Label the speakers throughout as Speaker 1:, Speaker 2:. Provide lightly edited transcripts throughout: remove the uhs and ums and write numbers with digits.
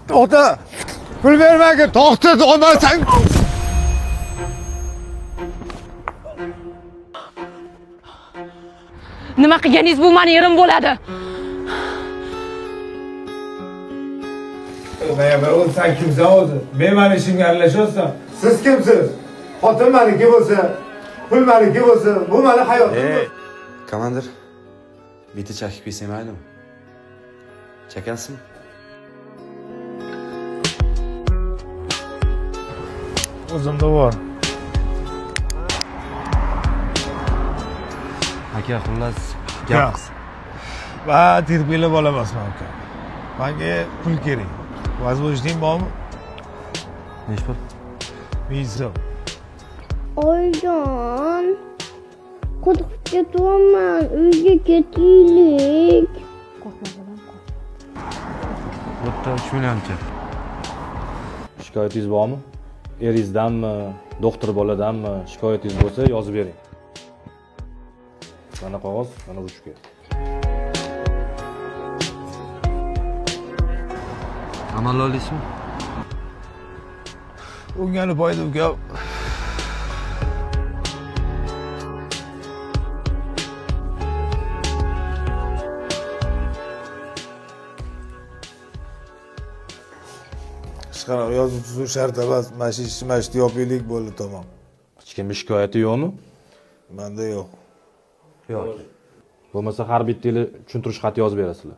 Speaker 1: To'xta! Pul bermagin, to'xtat olmasang.
Speaker 2: Nima qilganingiz bu meni yerim bo'ladi.
Speaker 1: Men bir o'lsan kimsan o'zi? Men meni ishimga aralashyapsan. Siz kimsiz? Xotin meniki bo'lsa, pul meniki bo'lsa, bu meni hayotim.
Speaker 3: Komandir, bitta chakib qo'ysam maylimi? Chakansizmi?
Speaker 1: O'zimda bor.
Speaker 3: Aka, xullas,
Speaker 1: Gap. Va terpilib olamasman aka. Menga pul kerak. Возможность bormi?
Speaker 3: Nech pul?
Speaker 1: 1000 so'm.
Speaker 4: Oyijon, qo'rqib ketyapman. Uyga ketaylik.
Speaker 2: Qo'rqma bolam, qo'rq.
Speaker 3: Bitta 3 millioncha.
Speaker 5: Shikoyatingiz bormi? Eringizdanmi, doktor boladanmi? Shikoyatingiz bo'lsa, yozib bering. Mana qog'oz, mana ruchka.
Speaker 3: Amalli olasizmi?
Speaker 1: O'ngani foyda uka. Qishqaroq yozib tuzuv shart emas. Mashishni yopaylik bo'ldi, tamom.
Speaker 5: Hech kimning shikoyati yo'qmi?
Speaker 1: Menda yo'q.
Speaker 5: Yo'q. Bo'lmasa har bittangiz tushuntirish xati yozib berasizlar.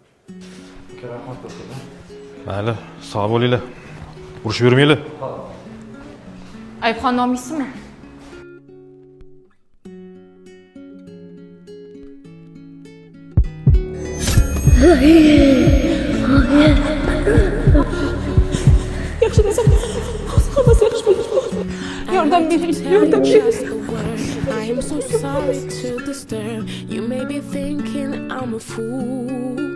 Speaker 5: Mayli, sog' bo'linglar. Urushib yurmanglar.
Speaker 2: Ayibxon nomiysizmi? Yaxshi desam, hammasi yaxshi bo'ladi. Yordam bering, yordam bering.
Speaker 6: I am so sorry to disturb. You may be thinking I'm a fool.